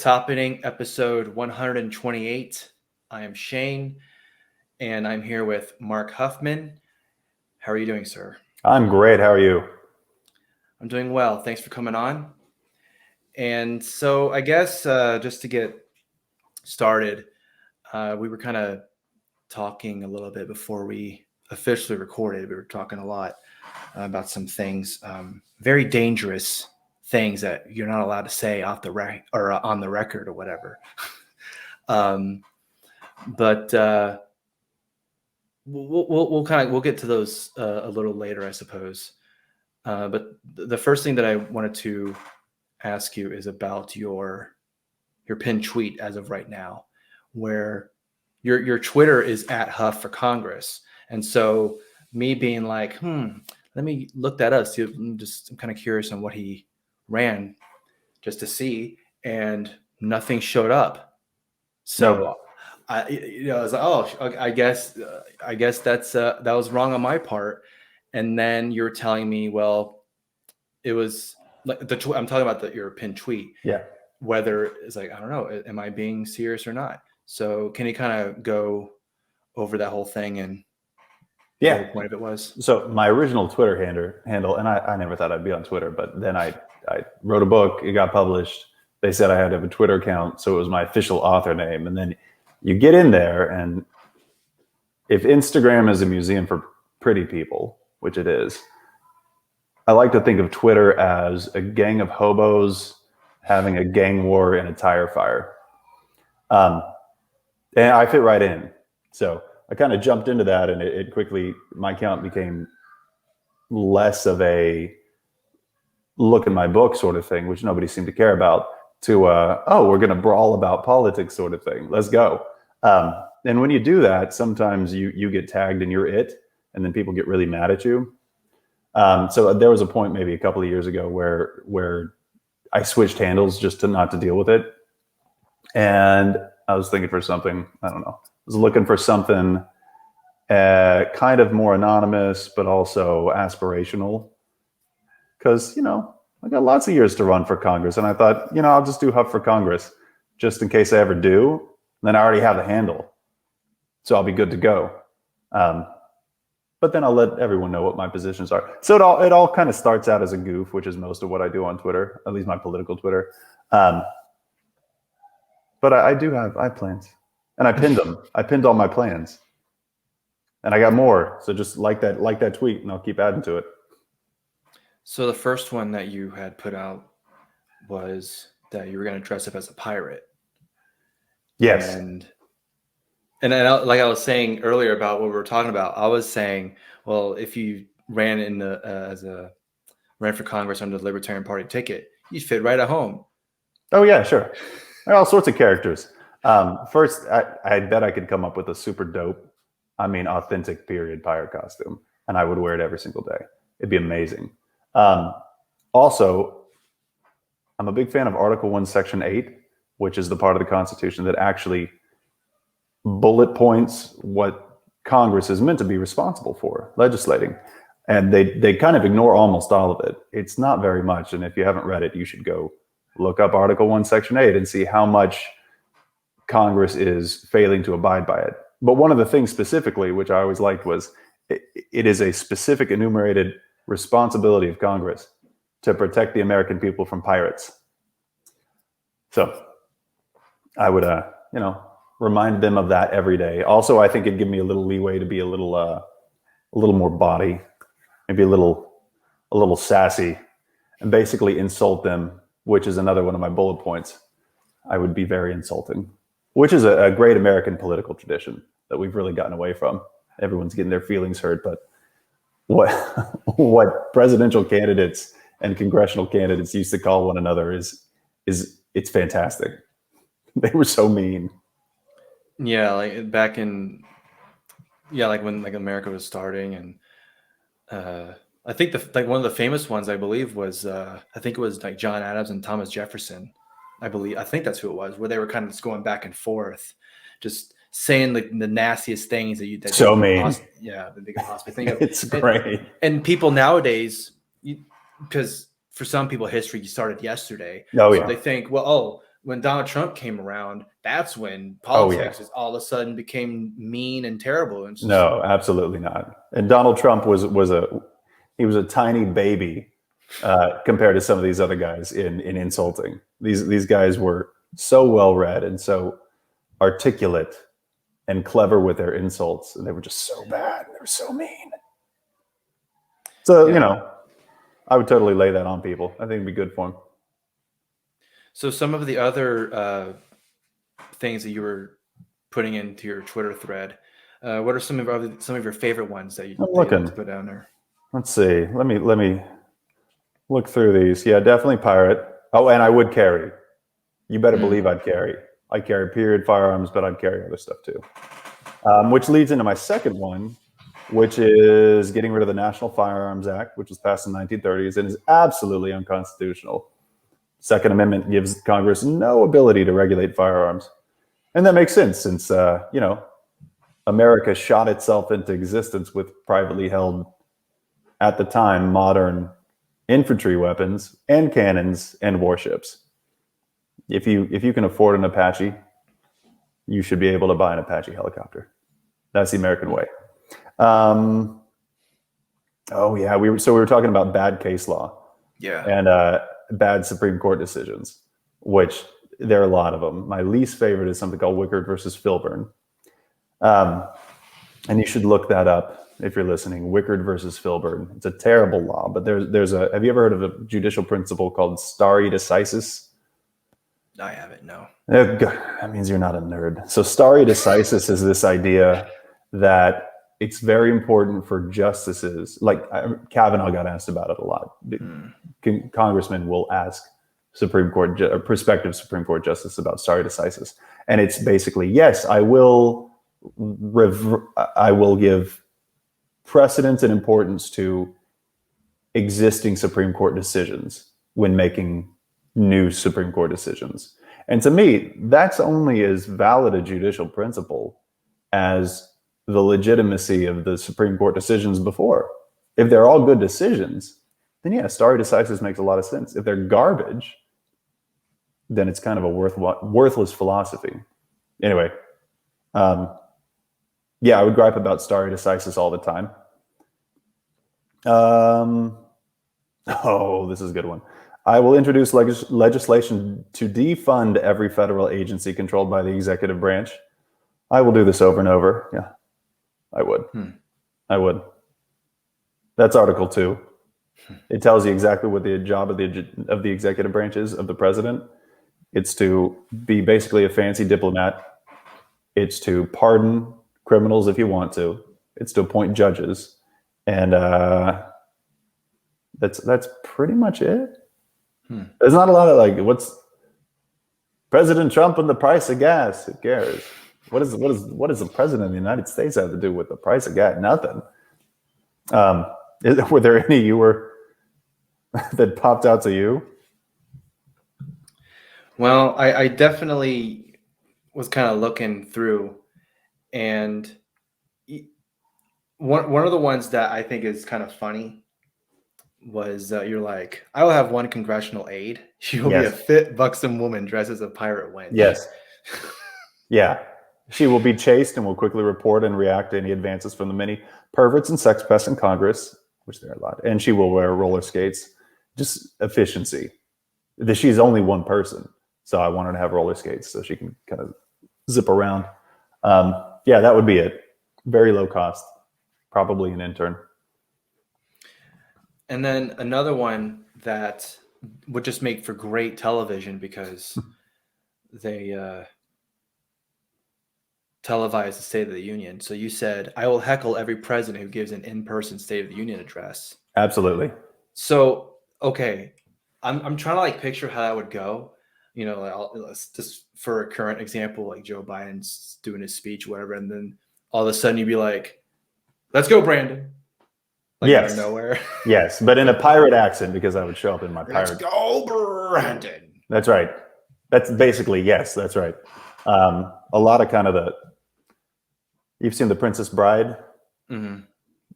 happening? Episode 128. I am Shane, and I'm here with Mark Huffman. How are you doing, sir? I'm great. How are you? I'm doing well. Thanks for coming on. And so I guess just to get started, we were kind of talking a little bit before we officially recorded. We were talking a lot about some things, very dangerous things that you're not allowed to say off the or on the record or whatever. But we'll get to those a little later, I suppose. But the first thing that I wanted to ask you is about your pinned tweet as of right now, where your Twitter is at Huff for Congress, and so me being like, let me look that up. See, I'm kind of curious on what he ran, just to see, and nothing showed up. So I was like, oh, I guess that's that was wrong on my part. And then you're telling me, well, it was like I'm talking about your pinned tweet. Yeah. Whether it's like, I don't know, am I being serious or not? So can you kind of go over that whole thing and what the point of it was? So my original Twitter handle, and I never thought I'd be on Twitter, but then I wrote a book, it got published. They said I had to have a Twitter account, so it was my official author name. And then you get in there, and if Instagram is a museum for pretty people, which it is, I like to think of Twitter as a gang of hobos having a gang war in a tire fire. And I fit right in. So I kind of jumped into that, and it quickly, my account became less of a look at my book sort of thing, which nobody seemed to care about, to we're going to brawl about politics sort of thing. Let's go. And when you do that, sometimes you get tagged and you're it, and then people get really mad at you. So there was a point maybe a couple of years ago where I switched handles just not to deal with it. And I was thinking for something, I don't know, I was looking for something kind of more anonymous, but also aspirational. Because, I got lots of years to run for Congress. And I thought, I'll just do Huff for Congress just in case I ever do. And then I already have the handle. So I'll be good to go. But then I'll let everyone know what my positions are. So it all kind of starts out as a goof, which is most of what I do on Twitter, at least my political Twitter. But I have plans, and I pinned them. I pinned all my plans, and I got more. So just like that tweet, and I'll keep adding to it. So the first one that you had put out was that you were going to dress up as a pirate. Yes. And like I was saying earlier about what we were talking about, I was saying, well, if you ran ran for Congress under the Libertarian Party ticket, you'd fit right at home. Oh yeah, sure. There are all sorts of characters. First, I bet I could come up with a super dope, authentic period pirate costume, and I would wear it every single day. It'd be amazing. Also, I'm a big fan of Article 1, Section 8, which is the part of the Constitution that actually bullet points what Congress is meant to be responsible for, legislating. And they kind of ignore almost all of it. It's not very much. And if you haven't read it, you should go look up Article 1, Section 8 and see how much Congress is failing to abide by it. But one of the things specifically, which I always liked, was it is a specific enumerated responsibility of Congress to protect the American people from pirates. So I would, remind them of that every day. Also, I think it'd give me a little leeway to be a little more bawdy, maybe a little sassy, and basically insult them, which is another one of my bullet points. I would be very insulting, which is a great American political tradition that we've really gotten away from. Everyone's getting their feelings hurt, but what presidential candidates and congressional candidates used to call one another is it's fantastic. They were so mean. Yeah, like back in, like when America was starting, and I think one of the famous ones I believe was I think it was like John Adams and Thomas Jefferson. I think that's who it was, where they were kind of just going back and forth, just saying like the nastiest things that that so mean. That they could possibly think of. It's great. And people nowadays, because for some people history started yesterday. Oh, so yeah. they think, well, when Donald Trump came around, that's when Oh, yeah. politics is all of a sudden became mean and terrible. And No, absolutely not. And Donald Trump was a tiny baby compared to some of these other guys in insulting. These guys were so well read and so articulate and clever with their insults, and they were just so bad. They were so mean. So I would totally lay that on people. I think it'd be good for them. So some of the other things that you were putting into your Twitter thread, what are some of your favorite ones that you like to put down there? Let's see. Let me look through these. Yeah, definitely pirate. Oh, and I would carry. You better believe I'd carry. I carry period firearms, but I'd carry other stuff too. Which leads into my second one, which is getting rid of the National Firearms Act, which was passed in the 1930s and is absolutely unconstitutional. Second Amendment gives Congress no ability to regulate firearms. And that makes sense since, America shot itself into existence with privately held, at the time, modern infantry weapons and cannons and warships. If you can afford an Apache, you should be able to buy an Apache helicopter. That's the American way. We were talking about bad case law. Yeah. And bad Supreme Court decisions, which there are a lot of them. My least favorite is something called Wickard versus Filburn. And you should look that up if you're listening. Wickard versus Filburn. It's a terrible law, but have you ever heard of a judicial principle called Starry Decisis? I haven't, no. That means you're not a nerd. So Starry Decisis is this idea that it's very important for justices, like Kavanaugh got asked about it a lot. Congressmen will ask Supreme Court or prospective Supreme Court justice about stare decisis, and it's basically, yes, I will give precedence and importance to existing Supreme Court decisions when making new Supreme Court decisions. And to me, that's only as valid a judicial principle as the legitimacy of the Supreme Court decisions before. If they're all good decisions, then yeah, stare decisis makes a lot of sense. If they're garbage, then it's kind of a worthless philosophy. Anyway, I would gripe about stare decisis all the time. This is a good one. I will introduce legislation to defund every federal agency controlled by the executive branch. I will do this over and over. Yeah, I would. I would. That's Article 2. It tells you exactly what the job of the executive branch is, of the president. It's to be basically a fancy diplomat. It's to pardon criminals if you want to. It's to appoint judges. And that's pretty much it. There's not a lot of what's President Trump and the price of gas? Who cares? What does the president of the United States have to do with the price of gas? Nothing. Were there any that popped out to you? Well, I definitely was kind of looking through, and one of the ones that I think is kind of funny was you're like, I will have one congressional aide. She will be a fit, buxom woman dressed as a pirate wench. Yes. Yeah. She will be chaste and will quickly report and react to any advances from the many perverts and sex pests in Congress, which there are a lot. And she will wear roller skates. Just efficiency. She's only one person. So I want her to have roller skates so she can kind of zip around. That would be it. Very low cost. Probably an intern. And then another one that would just make for great television because they televise the State of the Union. So you said, I will heckle every president who gives an in-person State of the Union address. Absolutely. So, okay, I'm trying to picture how that would go. Just for a current example, like Joe Biden's doing his speech, whatever, and then all of a sudden you'd be like, let's go, Brandon. Yes. Out of nowhere. Yes, but in a pirate accent because I would show up in my pirate. Let's go, Brandon. That's right. That's basically, yes, that's right. A lot of kind of you've seen The Princess Bride? Mm-hmm.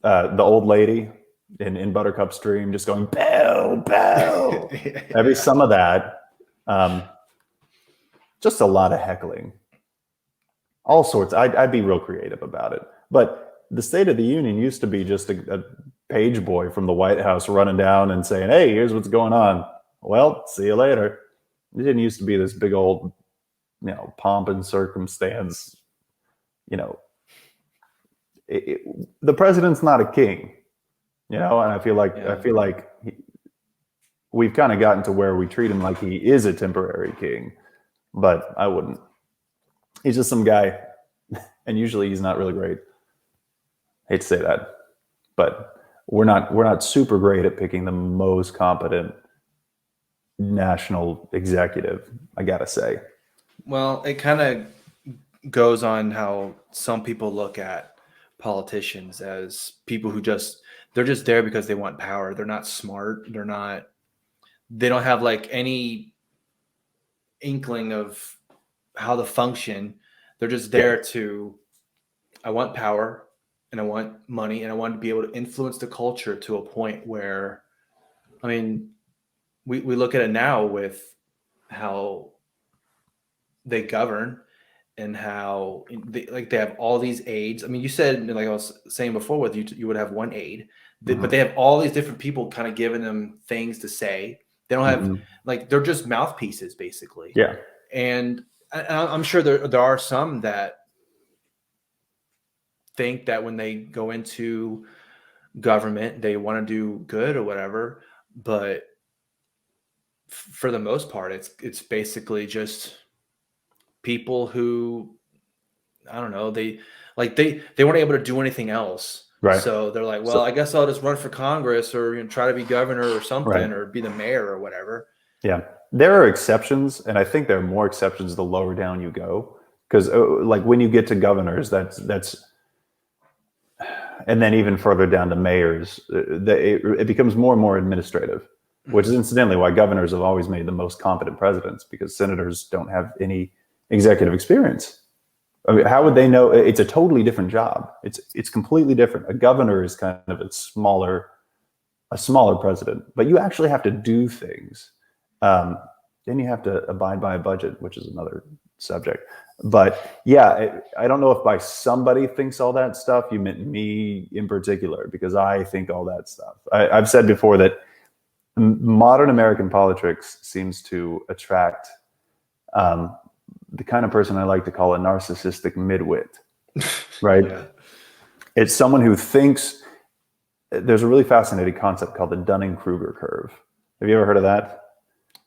The old lady in Buttercup's dream just going, bell, bell. Maybe some of that. just a lot of heckling, all sorts. I'd be real creative about it. But the State of the Union used to be just a page boy from the White House running down and saying, hey, here's what's going on. Well, see you later. It didn't used to be this big old, pomp and circumstance. The president's not a king, and I feel like we've kind of gotten to where we treat him like he is a temporary king, but I wouldn't. He's just some guy, and usually he's not really great. Hate to say that, but we're not super great at picking the most competent national executive, I gotta say. Well, it kind of goes on how some people look at politicians as people who they're just there because they want power. They're not smart. They don't have like any inkling of how to function. They're just there I want power and I want money and I want to be able to influence the culture to a point where, I mean, we look at it now with how they govern and how they have all these aides. I mean, you said, like I was saying before, with you would have one aide, but they have all these different people kind of giving them things to say. They don't have they're just mouthpieces basically. Yeah. And I'm sure there are some that think that when they go into government, they want to do good or whatever. But for the most part, it's basically just people who, I don't know, they weren't able to do anything else. Right. So they're like, well, I guess I'll just run for Congress or try to be governor or something, or be the mayor or whatever. Yeah. There are exceptions, and I think there are more exceptions the lower down you go. Because like when you get to governors, that's and then even further down to mayors, it becomes more and more administrative, which is incidentally why governors have always made the most competent presidents, because senators don't have any executive experience. I mean, how would they know? It's a totally different job. It's completely different. A governor is kind of a smaller president, but you actually have to do things. Then you have to abide by a budget, which is another subject. But yeah, I don't know if by somebody thinks all that stuff, you meant me in particular, because I think all that stuff. I've said before that modern American politics seems to attract the kind of person I like to call a narcissistic midwit, right? Yeah. It's someone who thinks. There's a really fascinating concept called the Dunning-Kruger Curve. Have you ever heard of that?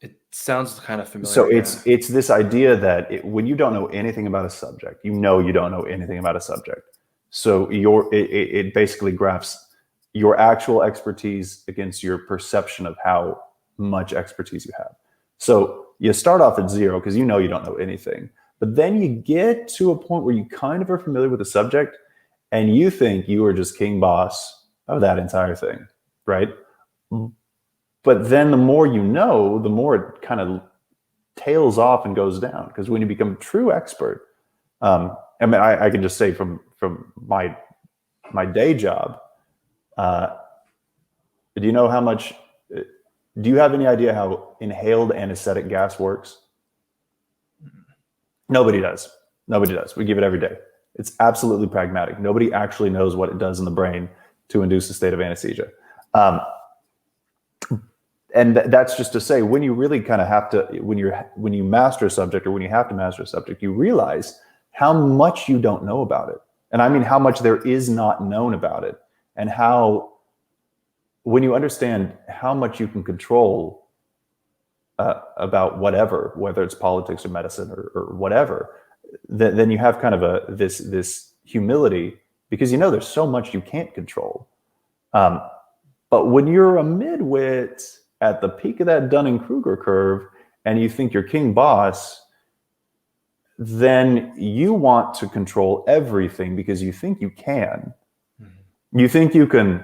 It sounds kind of familiar. So it's this idea that when you don't know anything about a subject, you don't know anything about a subject. So it basically graphs your actual expertise against your perception of how much expertise you have. So you start off at zero because you don't know anything. But then you get to a point where you kind of are familiar with the subject and you think you are just king boss of that entire thing, right? But then the more you know, the more it kind of tails off and goes down. Because when you become a true expert, I can just say from my day job, do you know how much? Do you have any idea how inhaled anesthetic gas works? Nobody does. Nobody does. We give it every day. It's absolutely pragmatic. Nobody actually knows what it does in the brain to induce a state of anesthesia. And that's just to say, when you really kind of have to, when you master a subject, or when you have to master a subject, you realize how much you don't know about it. And I mean how much there is not known about it, and how, when you understand how much you can control about whatever, whether it's politics or medicine or whatever, then you have kind of this humility, because there's so much you can't control. But when you're a midwit at the peak of that Dunning-Kruger curve and you think you're king boss, then you want to control everything because you think you can. Mm-hmm. You think you can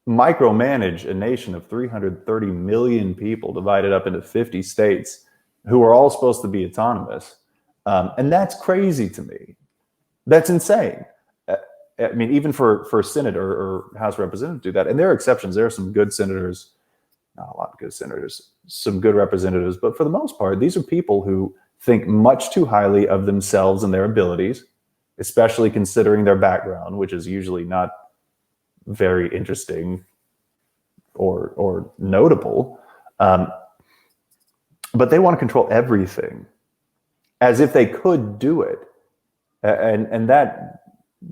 micromanage a nation of 330 million people divided up into 50 states who are all supposed to be autonomous. And that's crazy to me. That's insane. I mean, even for Senate or House of Representatives to do that. And there are exceptions. There are some good senators, not a lot of good senators, some good representatives. But for the most part, these are people who think much too highly of themselves and their abilities, especially considering their background, which is usually not very interesting or notable. But they want to control everything as if they could do it. And that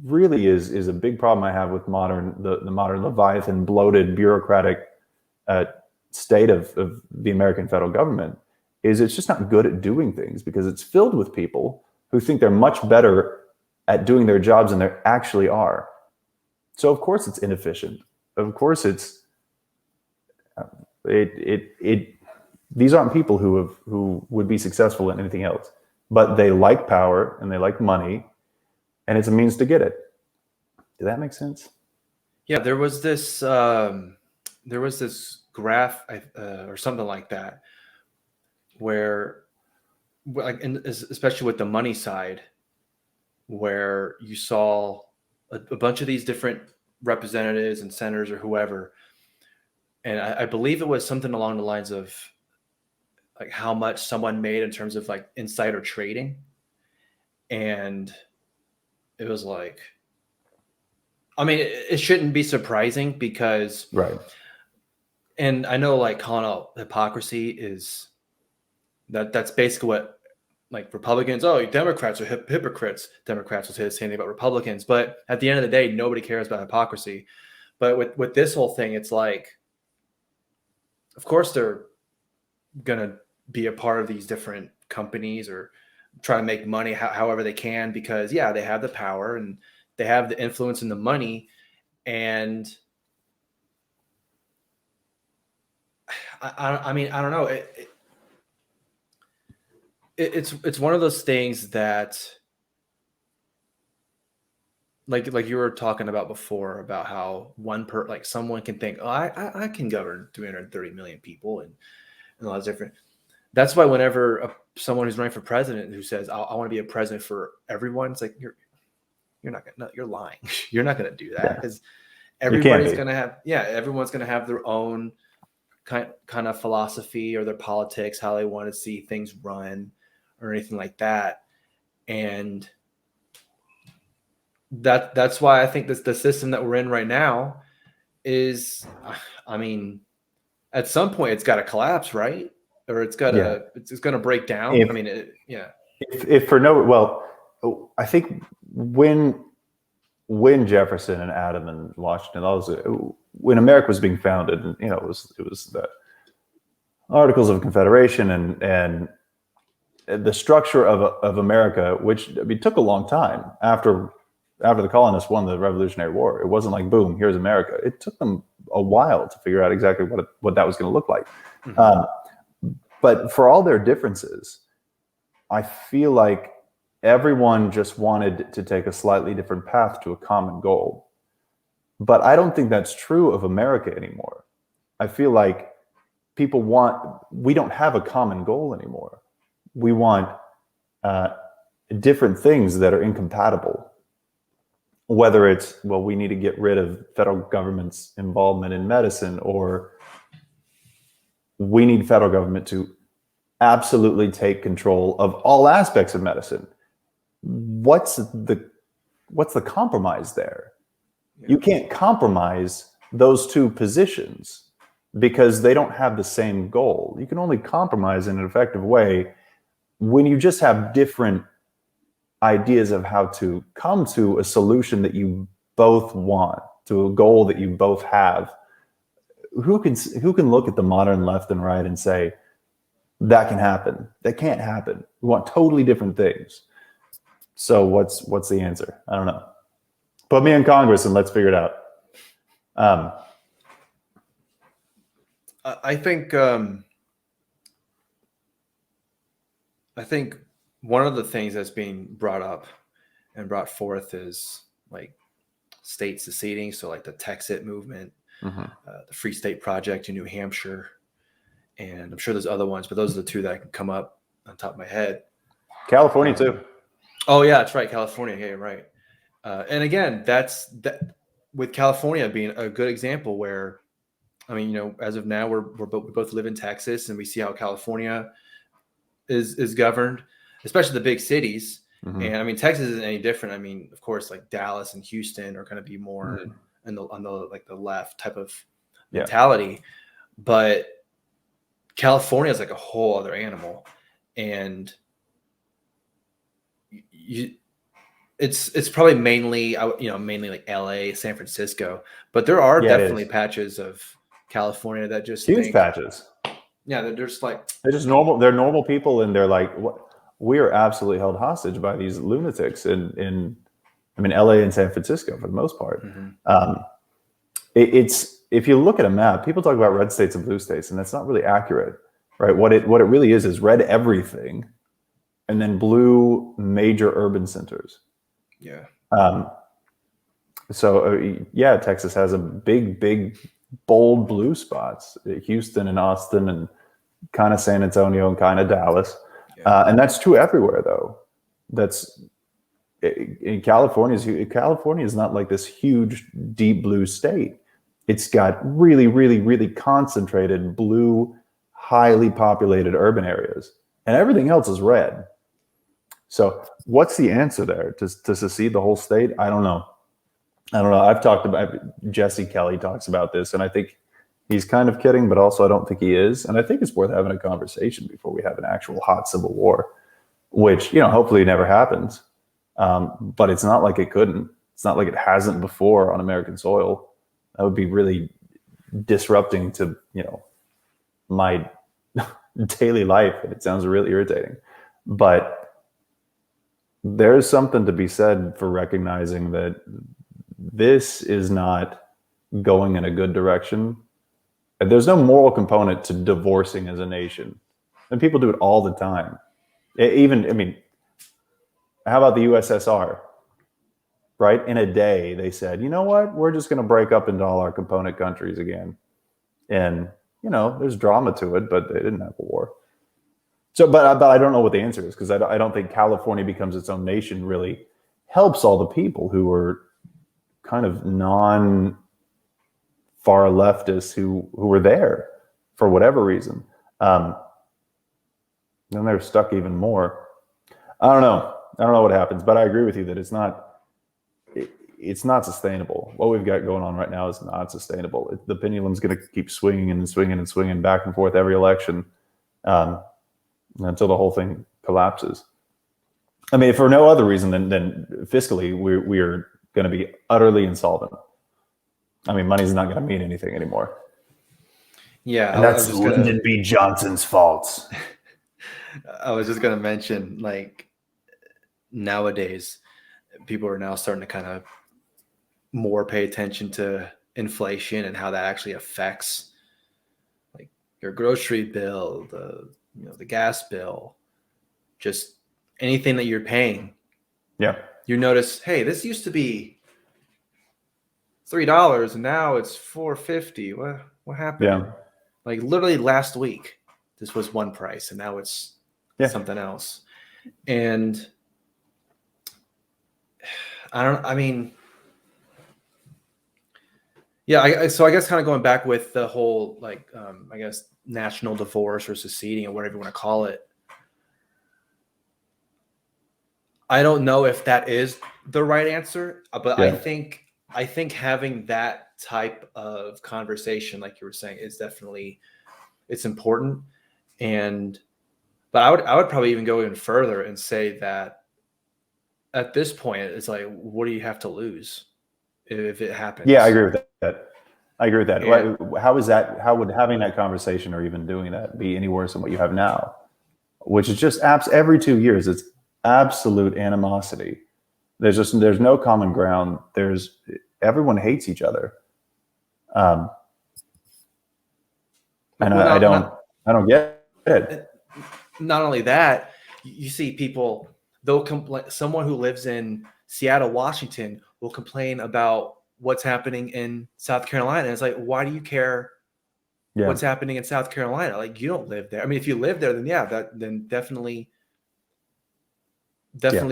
really is a big problem I have with the modern Leviathan, bloated, bureaucratic state of the American federal government, is it's just not good at doing things because it's filled with people who think they're much better at doing their jobs than they actually are. So of course it's inefficient. Of course these aren't people who would be successful in anything else, but they like power and they like money, and it's a means to get it. Did that make sense? Yeah, there was this graph or something like that, where, like, especially with the money side, where you saw a bunch of these different representatives and senators or whoever, and I believe it was something along the lines of like how much someone made in terms of like insider trading, and it was like, I mean, it shouldn't be surprising because, right. And I know, like, calling out hypocrisy is that's basically what, like, Republicans, Democrats are hypocrites. Democrats will say the same thing about Republicans, but at the end of the day, nobody cares about hypocrisy. But with this whole thing, it's like, of course they're gonna be a part of these different companies or try to make money however they can, because they have the power and they have the influence and the money. And I mean, I don't know. It's one of those things that, like you were talking about before, about how someone can think, I can govern 330 million people and a lot of different. That's why whenever someone who's running for president who says, I want to be a president for everyone, it's like, you're not gonna, you're lying. You're not gonna do that, because everybody's gonna have, everyone's gonna have their own kind of philosophy or their politics, how they want to see things run or anything like that. And that's why I think the system that we're in right now is, I mean, at some point it's got to collapse, right? Or it's got to, it's going to break down. I think when Jefferson and Adam and Washington, when America was being founded, and it was the Articles of Confederation and the structure of America, which, I mean, took a long time after the colonists won the Revolutionary War. It wasn't like, boom, here's America. It took them a while to figure out exactly what that was going to look like. Mm-hmm. But for all their differences, I feel like everyone just wanted to take a slightly different path to a common goal. But I don't think that's true of America anymore. I feel like we don't have a common goal anymore. We want different things that are incompatible. Whether it's, well, we need to get rid of federal government's involvement in medicine, or we need federal government to absolutely take control of all aspects of medicine. What's the compromise there? Yeah. You can't compromise those two positions because they don't have the same goal. You can only compromise in an effective way when you just have different ideas of how to come to a solution that you both want, to a goal that you both have. Who can look at the modern left and right and say, that can happen? That can't happen. We want totally different things. So what's the answer? I don't know. Put me in Congress and let's figure it out. I think one of the things that's being brought up and brought forth is like states seceding. So like the Texit movement, mm-hmm. The Free State Project in New Hampshire, and I'm sure there's other ones, but those are the two that can come up on top of my head. California too. Oh yeah, that's right. California. Yeah, you're right. And again, that with California being a good example where, I mean, as of now, we both live in Texas and we see how California is governed. especially the big cities. Mm-hmm. And I mean, Texas isn't any different. I mean, of course, like Dallas and Houston are going to be more on the like the left type of mentality, but California is like a whole other animal, and it's probably mainly mainly like LA, San Francisco, but there are definitely patches of California that just huge patches. Yeah, they're just like they're just normal. They're normal people, and they're like, what? We are absolutely held hostage by these lunatics in LA and San Francisco for the most part. It's if you look at a map, people talk about red states and blue states, and that's not really accurate, right? What it really is red everything, and then blue major urban centers. Yeah. Texas has a big, bold blue spots. Houston and Austin and kind of San Antonio and kind of Dallas. And that's true everywhere, though. That's in California. California is not like this huge, deep blue state. It's got really, really, really concentrated blue, highly populated urban areas, and everything else is red. So, what's the answer there? To secede the whole state? I don't know. I've talked about Jesse Kelly talks about this, and I think he's kind of kidding, but also I don't think he is. And I think it's worth having a conversation before we have an actual hot civil war, which, hopefully never happens. But it's not like it couldn't. It's not like it hasn't before on American soil. That would be really disrupting to, my daily life. It sounds really irritating. But there's something to be said for recognizing that this is not going in a good direction. There's no moral component to divorcing as a nation. And people do it all the time. How about the USSR? Right? In a day, they said, you know what? We're just going to break up into all our component countries again. And, there's drama to it, but they didn't have a war. So, but I don't know what the answer is, because I don't think California becomes its own nation really helps all the people who are kind of far leftists who were there for whatever reason. Then they're stuck even more. I don't know what happens, but I agree with you that it's not sustainable. What we've got going on right now is not sustainable. The pendulum's going to keep swinging and swinging and swinging back and forth every election until the whole thing collapses. I mean, for no other reason than fiscally, we're going to be utterly insolvent. I mean, money's not going to mean anything anymore. Yeah. And that's Lyndon B. Johnson's fault. I was just going to mention, like, nowadays, people are now starting to kind of more pay attention to inflation and how that actually affects, like, your grocery bill, the gas bill, just anything that you're paying. Yeah. You notice, hey, this used to be $3 and now it's $4.50. What happened? Yeah. Like literally last week, this was one price and now it's something else. And so I guess kind of going back with the whole, like, I guess national divorce or seceding or whatever you want to call it. I don't know if that is the right answer, but I think having that type of conversation, like you were saying, is definitely, it's important. But I would probably even go even further and say that at this point, it's like, what do you have to lose if it happens? Yeah, I agree with that. Yeah. How would having that conversation or even doing that be any worse than what you have now? Which is just every 2 years, it's absolute animosity. There's no common ground. Everyone hates each other. And I don't get it. Not only that, you see people, they'll complain. Someone who lives in Seattle, Washington will complain about what's happening in South Carolina. And it's like, why do you care what's happening in South Carolina? Like, you don't live there. I mean, if you live there, then definitely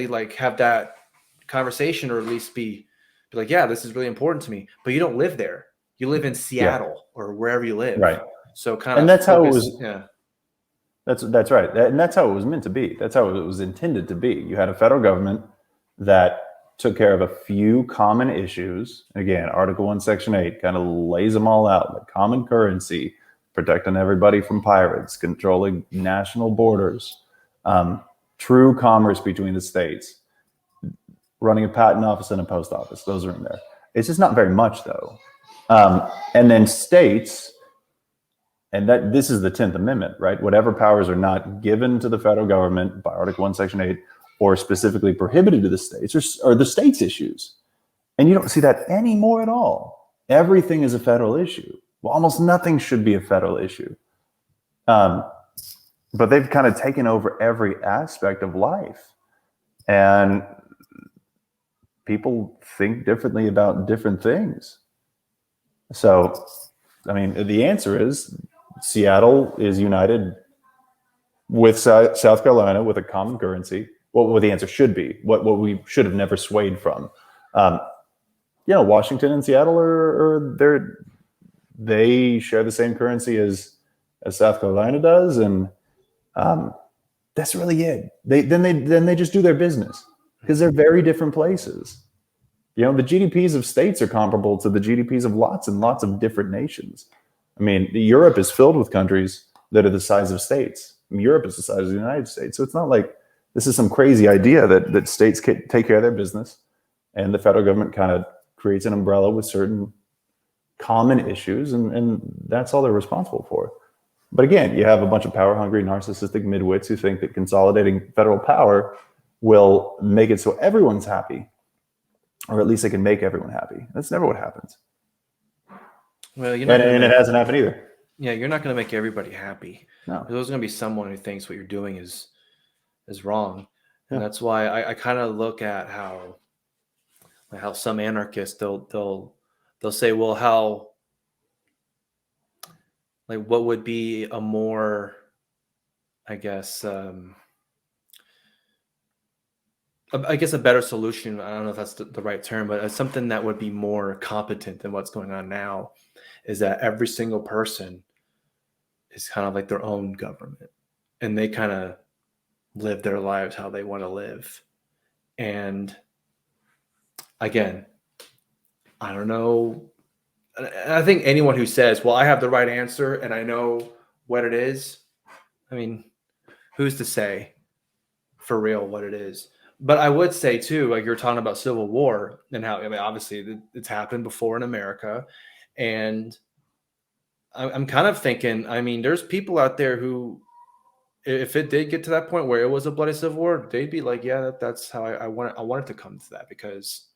like have that conversation, or at least be like, yeah, this is really important to me. But you don't live there. You live in Seattle or wherever you live. Right. So kind of, and that's how it was. Yeah. That's right, and that's how it was meant to be. That's how it was intended to be. You had a federal government that took care of a few common issues. Again, Article 1, Section 8 kind of lays them all out, like common currency, protecting everybody from pirates, controlling national borders, true commerce between the states, running a patent office and a post office. Those are in there. It's just not very much, though. And then states, and that this is the 10th Amendment, right? Whatever powers are not given to the federal government by Article 1, Section 8, or specifically prohibited to the states, or the states' issues. And you don't see that anymore at all. Everything is a federal issue. Well, almost nothing should be a federal issue. But they've kind of taken over every aspect of life. And people think differently about different things. So, I mean, the answer is Seattle is united with South Carolina with a common currency. What the answer should be, what we should have never swayed from. Washington and Seattle they share the same currency as South Carolina does, and that's really it. They just do their business because they're very different places. The GDPs of states are comparable to the GDPs of lots and lots of different nations. I mean, Europe is filled with countries that are the size of states. I mean, Europe is the size of the United States. So it's not like this is some crazy idea that states can take care of their business and the federal government kind of creates an umbrella with certain common issues, and that's all they're responsible for. But again, you have a bunch of power-hungry, narcissistic midwits who think that consolidating federal power will make it so everyone's happy, or at least they can make everyone happy. That's never what happens. Well, and it hasn't happened either. Yeah, you're not going to make everybody happy. No. There's going to be someone who thinks what you're doing is wrong. And that's why I kind of look at how some anarchists they'll say, well, what would be a more, I guess a better solution. I don't know if that's the right term, but something that would be more competent than what's going on now is that every single person is kind of like their own government, and they kind of live their lives how they want to live. And again, I don't know. I think anyone who says, well, I have the right answer and I know what it is, I mean, who's to say for real what it is? But I would say too, like you're talking about Civil War and how, obviously it's happened before in America. And I'm kind of thinking, there's people out there who, if it did get to that point where it was a bloody Civil War, they'd be like, yeah, that's how I want it to come to that, because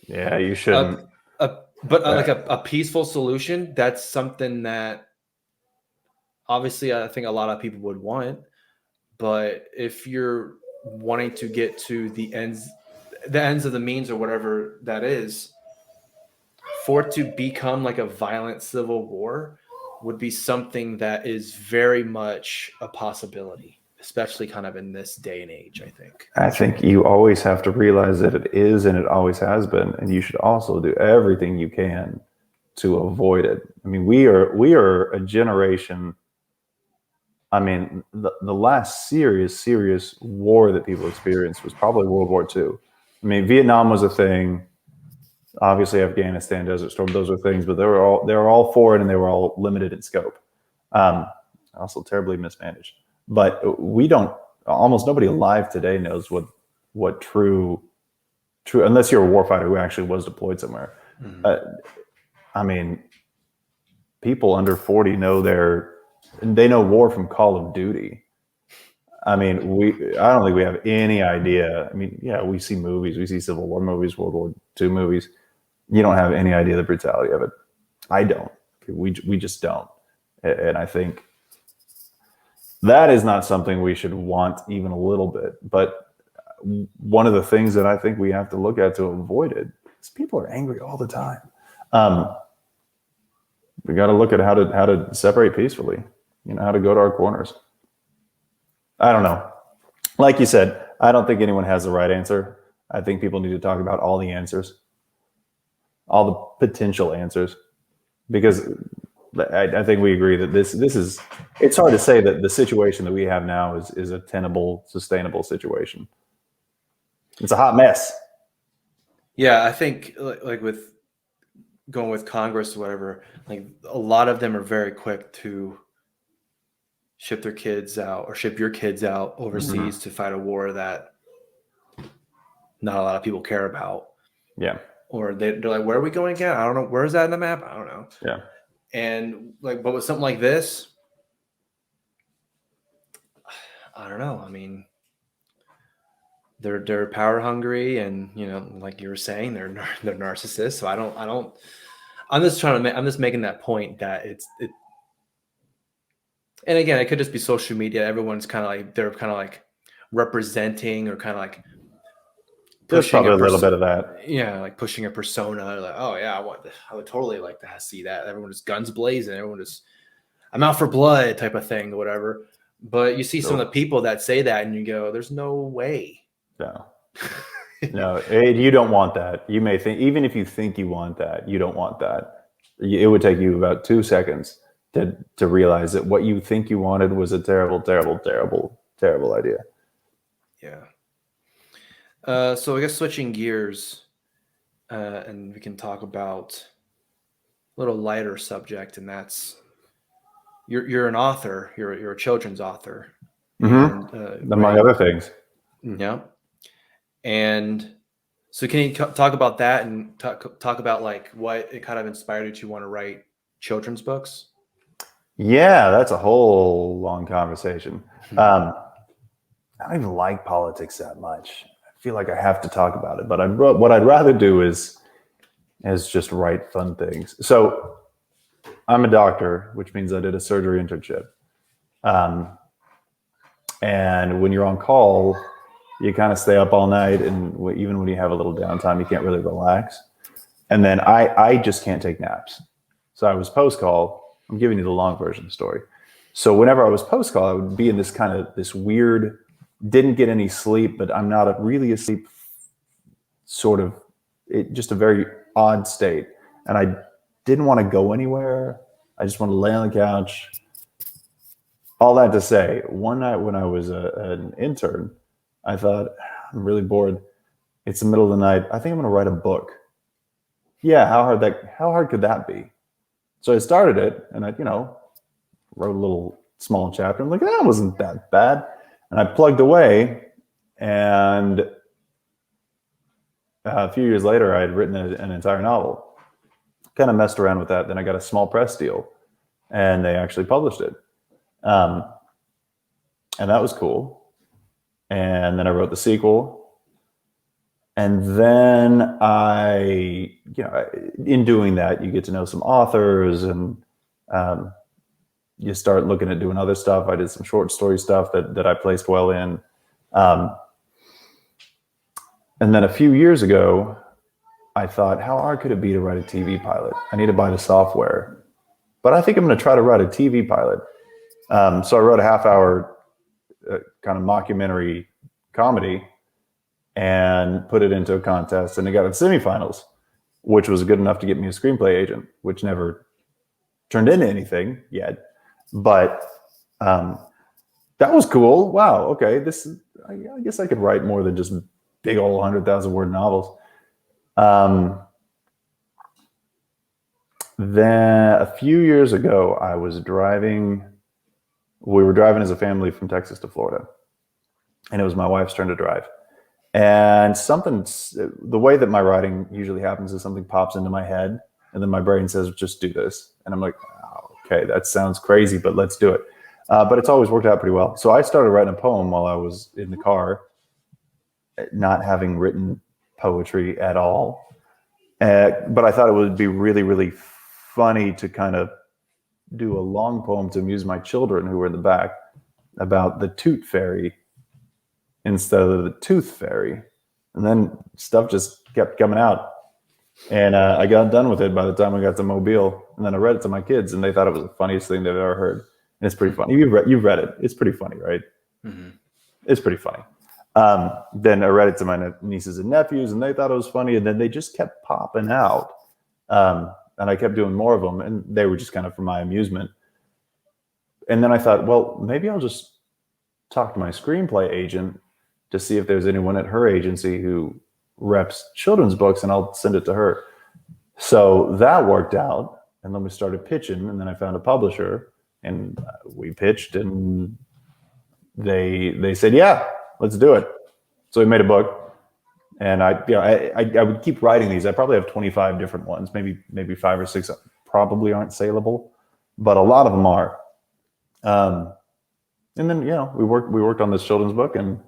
you shouldn't. Like a peaceful solution, that's something that obviously I think a lot of people would want. But if you're wanting to get to the ends of the means or whatever that is, for it to become like a violent civil war would be something that is very much a possibility, especially kind of in this day and age, I think you always have to realize that it is, and it always has been, and you should also do everything you can to avoid it. I mean, we are a generation. I mean, the last serious war that people experienced was probably World War II. I mean, Vietnam was a thing. Obviously, Afghanistan, Desert Storm, those were things, but they were all foreign and they were all limited in scope. Also terribly mismanaged. But almost nobody alive today knows what true, unless you're a warfighter who actually was deployed somewhere. Mm-hmm. People under 40 they know war from Call of Duty. I don't think we have any idea. We see movies, we see Civil War movies, World War II movies. You don't have any idea the brutality of it. I don't. We just don't. And I think that is not something we should want even a little bit. But one of the things that I think we have to look at to avoid it is people are angry all the time. We got to look at how to separate peacefully, how to go to our corners. I don't know. Like you said, I don't think anyone has the right answer. I think people need to talk about all the answers, all the potential answers, because I think we agree that this is. It's hard to say that the situation that we have now is a tenable, sustainable situation. It's a hot mess. Yeah, I think like with going with Congress or whatever, like a lot of them are very quick to ship their kids out or ship your kids out overseas to fight a war that not a lot of people care about. Yeah. Or they're like, where are we going again? I don't know. Where is that in the map? I don't know. Yeah. And like, but with something like this, I don't know. I mean, they're power hungry, and like you were saying, they're narcissists. So I don't. I'm just making that point that it. And again, it could just be social media. Everyone's kind of like they're kind of like representing or kind of like There's probably a little bit of that. Yeah, like pushing a persona. Like, oh yeah, I would totally like to see that. Everyone just guns blazing. Everyone just, I'm out for blood type of thing or whatever. But you see some of the people that say that, and you go, "There's no way." No, no, you don't want that. You may think, even if you think you want that, you don't want that. It would take you about 2 seconds to realize that what you think you wanted was a terrible, terrible, terrible, terrible idea. Yeah. So I guess switching gears, and we can talk about a little lighter subject, and that's you're an author. You're a children's author, and among other things. Yeah. And so, can you talk about that and talk about like what it kind of inspired you to want to write children's books? Yeah, that's a whole long conversation. I don't even like politics that much. I feel like I have to talk about it, but what I'd rather do is just write fun things. So I'm a doctor, which means I did a surgery internship. And when you're on call, you kind of stay up all night, and even when you have a little downtime, you can't really relax. And then I just can't take naps. So I was post-call. I'm giving you the long version of the story. So whenever I was post-call, I would be in this weird, didn't get any sleep, but I'm not really asleep, sort of, just a very odd state. And I didn't want to go anywhere. I just want to lay on the couch. All that to say, one night when I was an intern, I thought, I'm really bored. It's the middle of the night. I think I'm going to write a book. Yeah, how hard could that be? So I started it, and I, wrote a little small chapter. I'm like, that wasn't that bad. And I plugged away, and a few years later, I had written an entire novel. Kind of messed around with that. Then I got a small press deal, and they actually published it. And that was cool. And then I wrote the sequel. And then in doing that, you get to know some authors, and you start looking at doing other stuff. I did some short story stuff that I placed well in. And then a few years ago, I thought, how hard could it be to write a TV pilot? I need to buy the software. But I think I'm going to try to write a TV pilot. So I wrote a half-hour kind of mockumentary comedy and put it into a contest, and it got in semifinals, which was good enough to get me a screenplay agent, which never turned into anything yet. But that was cool. Wow. Okay. I guess I could write more than just big old 100,000-word novels. Then a few years ago, we were driving as a family from Texas to Florida, and it was my wife's turn to drive. And the way that my writing usually happens is something pops into my head, and then my brain says, just do this. And I'm like, oh, okay, that sounds crazy, but let's do it. But it's always worked out pretty well. So I started writing a poem while I was in the car, not having written poetry at all. But I thought it would be really, really funny to kind of do a long poem to amuse my children who were in the back about the toot fairy instead of the tooth fairy. And then stuff just kept coming out. And I got done with it by the time I got to Mobile. And then I read it to my kids, and they thought it was the funniest thing they've ever heard. And it's pretty funny. You've read it. It's pretty funny, right? Mm-hmm. It's pretty funny. Then I read it to my nieces and nephews, and they thought it was funny. And then they just kept popping out. and I kept doing more of them, and they were just kind of for my amusement. And then I thought, well, maybe I'll just talk to my screenplay agent to see if there's anyone at her agency who reps children's books, and I'll send it to her. So that worked out, and then we started pitching, and then I found a publisher, and we pitched, and they said, yeah, let's do it. So we made a book, and I would keep writing these. I probably have 25 different ones, maybe 5 or 6 probably aren't saleable, but a lot of them are. And then, we worked on this children's book, and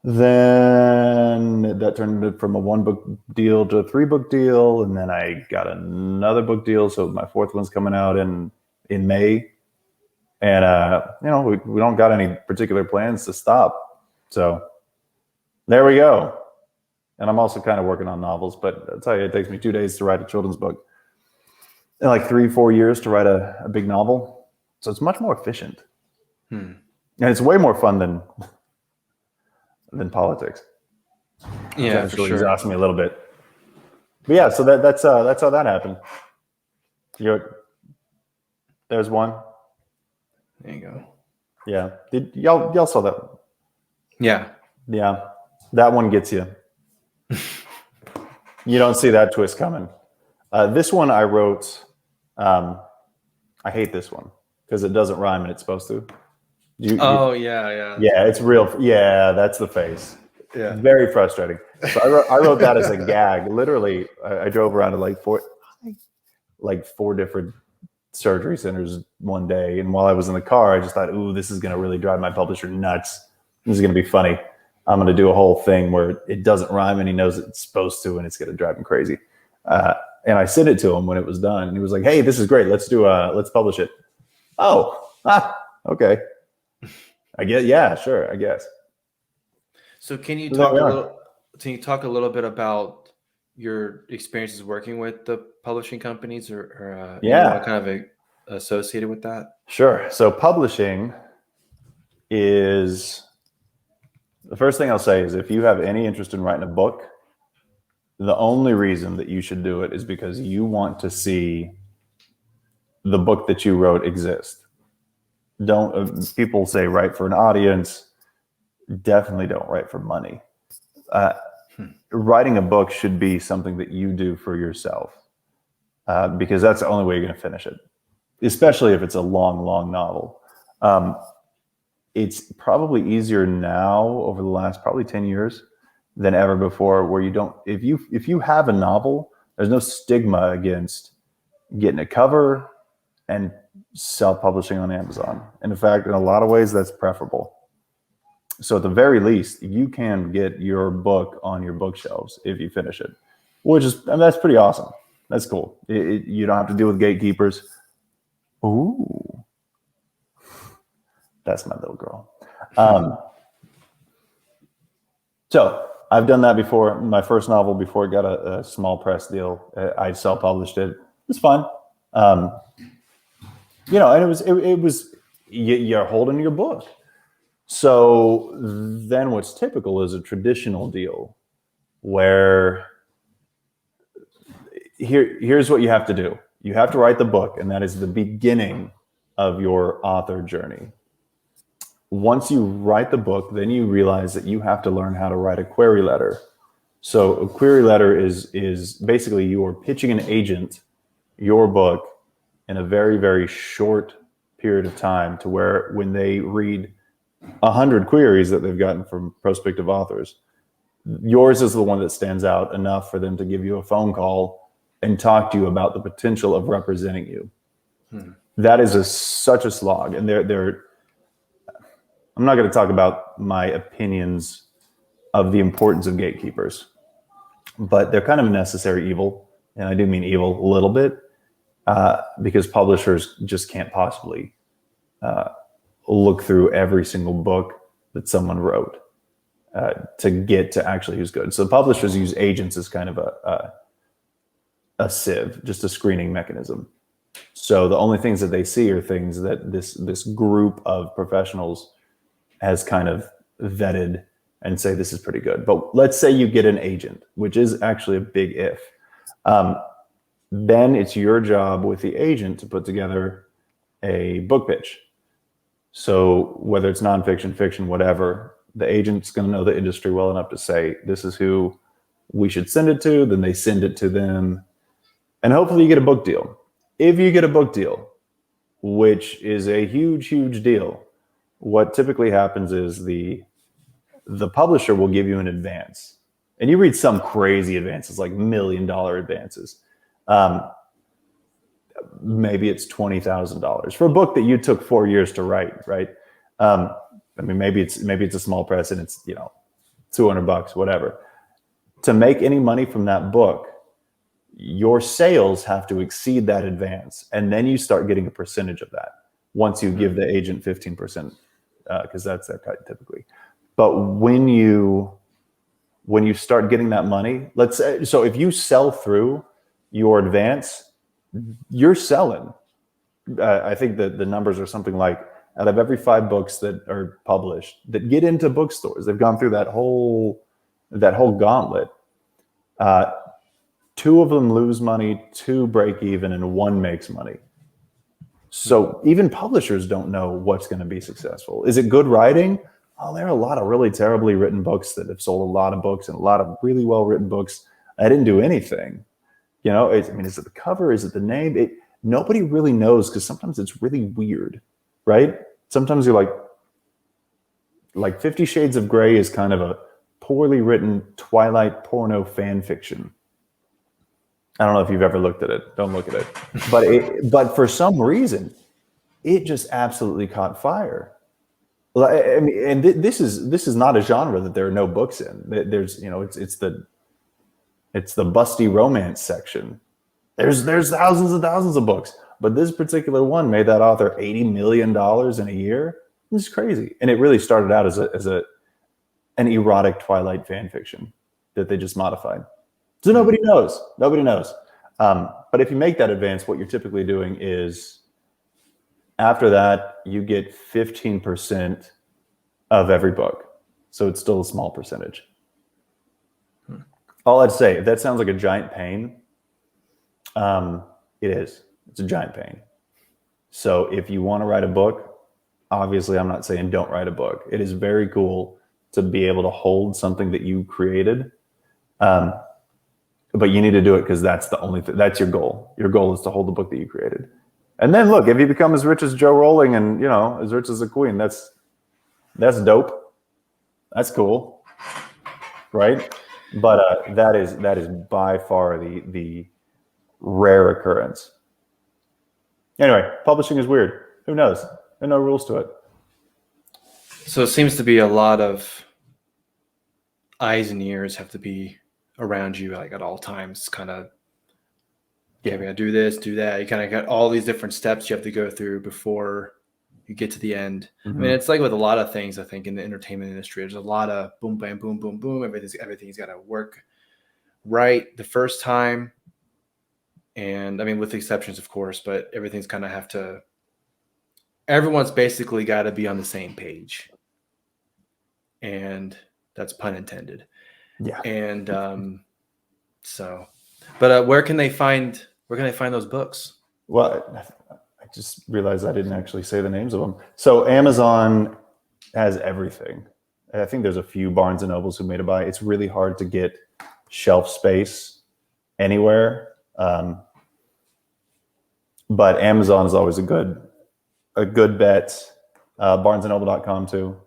then that turned from a 1-book deal to a 3-book deal. And then I got another book deal. So my 4th one's coming out in May. And, we don't got any particular plans to stop. So there we go. And I'm also kind of working on novels, but I'll tell you, it takes me 2 days to write a children's book and like 3-4 years to write a big novel. So it's much more efficient. And it's way more fun than politics. Yeah, that for really sure. exhausts me a little bit. But yeah, so that's how that happened. There's one. There you go. Yeah, y'all saw that? Yeah. Yeah, that one gets you. You don't see that twist coming. This one I wrote. I hate this one because it doesn't rhyme and it's supposed to. Yeah. Yeah, it's real. Yeah, that's the face. Yeah. Very frustrating. So I wrote that as a gag. Literally, I drove around to like four different surgery centers one day, and while I was in the car, I just thought, "Ooh, this is going to really drive my publisher nuts. This is going to be funny. I'm going to do a whole thing where it doesn't rhyme, and he knows it's supposed to, and it's going to drive him crazy." And I sent it to him when it was done, and he was like, "Hey, this is great. Let's publish it." Oh, okay. I guess, yeah, sure, I guess. So can you talk a little bit about your experiences working with the publishing companies or kind of associated with that? Sure. So publishing is, the first thing I'll say is, if you have any interest in writing a book, the only reason that you should do it is because you want to see the book that you wrote exist. People say write for an audience. Definitely don't write for money. Writing a book should be something that you do for yourself, because that's the only way you're going to finish it, especially if it's a long, long novel. It's probably easier now over the last probably 10 years than ever before, where you don't, if you have a novel, there's no stigma against getting a cover and self-publishing on Amazon. And in fact, in a lot of ways, that's preferable. So at the very least, you can get your book on your bookshelves if you finish it, that's pretty awesome. That's cool. You don't have to deal with gatekeepers. Ooh, that's my little girl. So I've done that before. My first novel, before it got a small press deal, I self-published it. It was fun. And it was you're holding your book. So then what's typical is a traditional deal where here's what you have to do. You have to write the book, and that is the beginning of your author journey. Once you write the book, then you realize that you have to learn how to write a query letter. So a query letter is basically you are pitching an agent your book in a very, very short period of time, to where when they read 100 queries that they've gotten from prospective authors, yours is the one that stands out enough for them to give you a phone call and talk to you about the potential of representing you. That is such a slog. And I'm not going to talk about my opinions of the importance of gatekeepers, but they're kind of a necessary evil. And I do mean evil a little bit, because publishers just can't possibly look through every single book that someone wrote to get to actually who's good. So publishers use agents as kind of a sieve, just a screening mechanism. So the only things that they see are things that this group of professionals has kind of vetted and say, this is pretty good. But let's say you get an agent, which is actually a big if. Then it's your job with the agent to put together a book pitch. So whether it's nonfiction, fiction, whatever, the agent's going to know the industry well enough to say, this is who we should send it to. Then they send it to them. And hopefully you get a book deal. If you get a book deal, which is a huge, huge deal, what typically happens is the publisher will give you an advance. And you read some crazy advances, like $1 million advances. Maybe it's $20,000 for a book that you took 4 years to write, right? I mean, maybe it's a small press and it's, $200, whatever. To make any money from that book, your sales have to exceed that advance, and then you start getting a percentage of that once you give the agent 15%, because that's their cut typically. But when you start getting that money, let's say, so if you sell through your advance, you're selling. I think that the numbers are something like, out of every 5 books that are published that get into bookstores, they've gone through that whole gauntlet. 2 of them lose money, 2 break even, and 1 makes money. So even publishers don't know what's going to be successful. Is it good writing? Oh, there are a lot of really terribly written books that have sold a lot of books, and a lot of really well written books. I didn't do anything. Is it the cover? Is it the name? Nobody really knows, because sometimes it's really weird, right? Sometimes you're like 50 Shades of Grey is kind of a poorly written Twilight porno fan fiction. I don't know if you've ever looked at it. Don't look at it. But for some reason, it just absolutely caught fire. I mean, and this is not a genre that there are no books in. There's it's the busty romance section. There's thousands and thousands of books, but this particular one made that author $80 million in a year. It's crazy, and it really started out as an erotic Twilight fan fiction that they just modified. So nobody knows. But if you make that advance, what you're typically doing is, after that, you get 15% of every book. So it's still a small percentage. All I'd say, if that sounds like a giant pain, it is. It's a giant pain. So if you want to write a book, obviously I'm not saying don't write a book. It is very cool to be able to hold something that you created. But you need to do it because that's the only thing. That's your goal. Your goal is to hold the book that you created. And then look, if you become as rich as Joe Rowling and, as rich as the Queen, that's dope. That's cool. Right? But that is by far the rare occurrence. Anyway, publishing is weird. Who knows? There are no rules to it. So it seems to be a lot of eyes and ears have to be around you, like at all times. Kind of, we gotta do this, do that. You kind of got all these different steps you have to go through before you get to the end. Mm-hmm. I mean, it's like with a lot of things, I think, in the entertainment industry, there's a lot of boom, bam, boom, boom, boom. Everything's got to work right the first time. And I mean, with exceptions, of course, but everything's kind of everyone's basically got to be on the same page. And that's pun intended. Yeah. And where can they find those books? Well, I just realized I didn't actually say the names of them. So Amazon has everything. I think there's a few Barnes and Nobles who made a buy. It's really hard to get shelf space anywhere. But Amazon is always a good bet. BarnesandNoble.com too.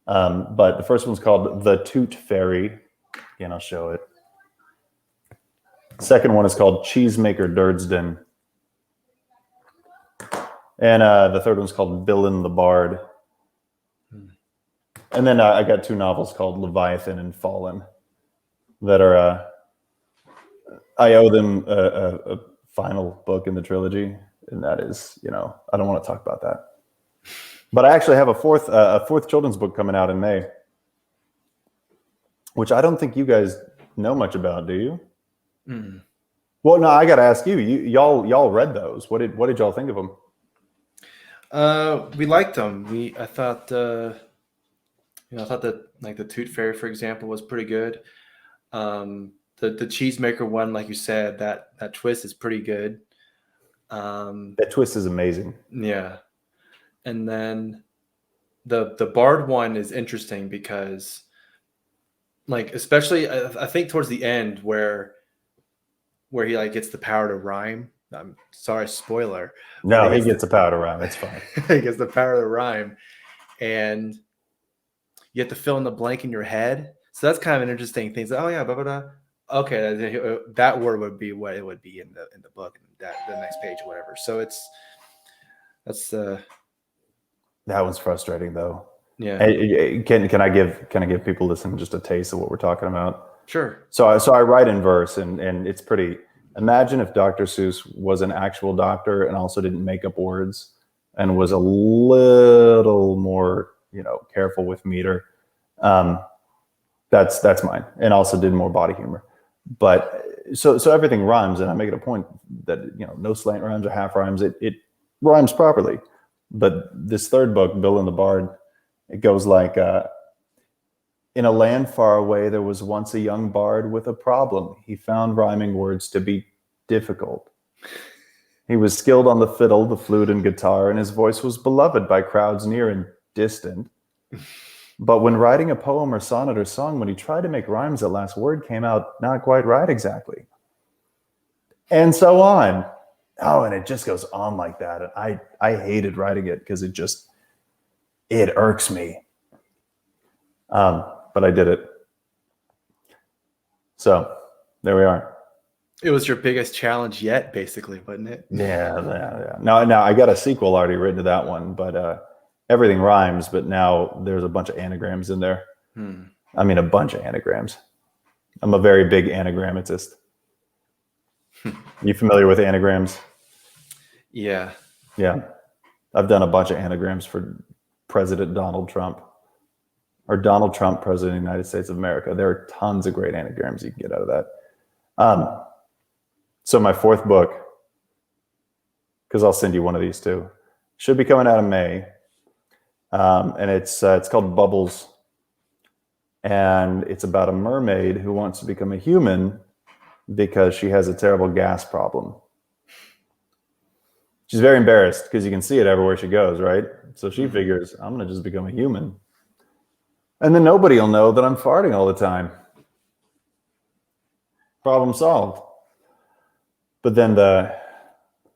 But the first one's called The Toot Fairy. Again, I'll show it. Second one is called Cheesemaker Durdsden. And the third one's called Villain the Bard. And then I got 2 novels called Leviathan and Fallen that are, I owe them a final book in the trilogy. And that is, I don't want to talk about that. But I actually have a fourth children's book coming out in May, which I don't think you guys know much about, do you? Mm. Well, no, I got to ask you. Y'all read those. What did y'all think of them? We liked them. I thought that like the Toot Fairy, for example, was pretty good. The the cheesemaker one, like you said, that twist is pretty good. That twist is amazing. Yeah. And then the Bard one is interesting because, like, especially I think towards the end where he like gets the power to rhyme. I'm sorry, spoiler. No, he gets the power to rhyme. It's fine. He gets the power to rhyme, and you have to fill in the blank in your head. So that's kind of an interesting thing. So, oh yeah, blah, blah, blah. Okay, that word would be what it would be in the book, that the next page or whatever. So that's that one's frustrating though. Yeah. Hey, can I give people listening just a taste of what we're talking about? Sure. So I write in verse, and it's pretty. Imagine if Dr. Seuss was an actual doctor and also didn't make up words and was a little more, careful with meter. That's mine, and also did more body humor. But so everything rhymes, and I make it a point that no slant rhymes or half rhymes. It rhymes properly. But this third book, Bill and the Bard, it goes like, in a land far away, there was once a young bard with a problem. He found rhyming words to be difficult. He was skilled on the fiddle, the flute, and guitar, and his voice was beloved by crowds near and distant. But when writing a poem or sonnet or song, when he tried to make rhymes, the last word came out not quite right exactly. And so on. Oh, and it just goes on like that. And I hated writing it because it irks me. But I did it. So there we are. It was your biggest challenge yet, basically, wasn't it? Yeah. Now I got a sequel already written to that one, but everything rhymes. But now there's a bunch of anagrams in there. I mean, a bunch of anagrams. I'm a very big anagrammatist. You familiar with anagrams? Yeah. I've done a bunch of anagrams for President Donald Trump. Or Donald Trump, President of the United States of America. There are tons of great anagrams you can get out of that. So my fourth book, because I'll send you one of these too, should be coming out in May. And it's called Bubbles. And it's about a mermaid who wants to become a human because she has a terrible gas problem. She's very embarrassed because you can see it everywhere she goes, right? So she figures, I'm going to just become a human. And then nobody will know that I'm farting all the time. Problem solved. But then the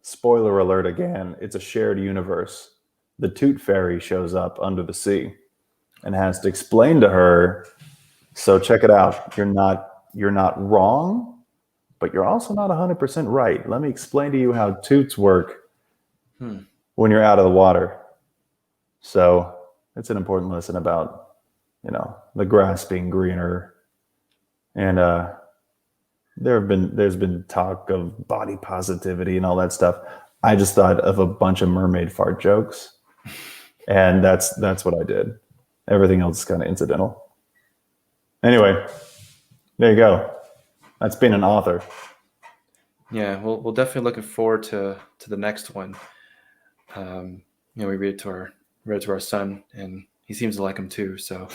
spoiler alert again, it's a shared universe. The Toot Fairy shows up under the sea and has to explain to her, so check it out. You're not wrong, but you're also not 100% right. Let me explain to you how toots work when you're out of the water. So it's an important lesson about the grass being greener. And there's been talk of body positivity and all that stuff. I just thought of a bunch of mermaid fart jokes, and that's what I did. Everything else is kind of incidental. Anyway, there you go. That's being an author. Yeah, we'll definitely looking forward to the next one. We read it to our son, and he seems to like him too. So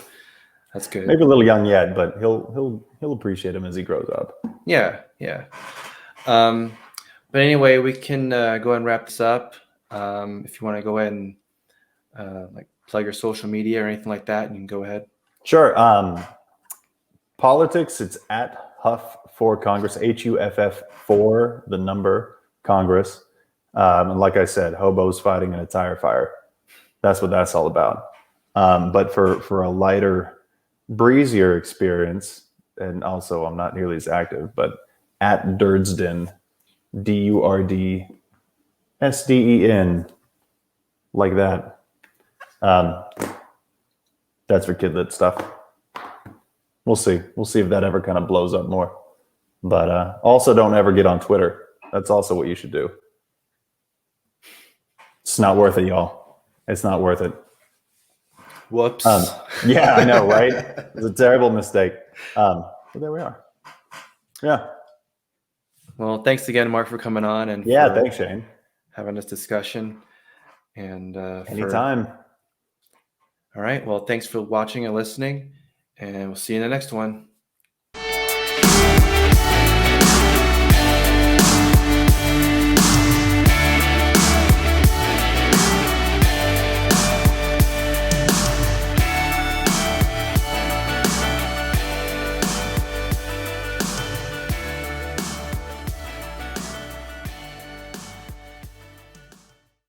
that's good. Maybe a little young yet, but he'll appreciate him as he grows up. Yeah. But anyway, we can go ahead and wrap this up. If you want to go ahead and plug your social media or anything like that, you can go ahead. Sure. Politics, it's at Huff for Congress, HUFF for the number Congress. And like I said, hobos fighting in a tire fire. That's what that's all about. But for a lighter, breezier experience, and also I'm not nearly as active, but at Durdsden, DURDSDEN, like that. That's for kidlit stuff. We'll see. We'll see if that ever kind of blows up more. But also don't ever get on Twitter. That's also what you should do. It's not worth it, y'all. It's not worth it. Whoops. Yeah, I know, right? It's a terrible mistake. But there we are. Yeah. Well, thanks again, Mark, for coming on and thanks, Shane. Having this discussion. And anytime. All right. Well, thanks for watching and listening, and we'll see you in the next one.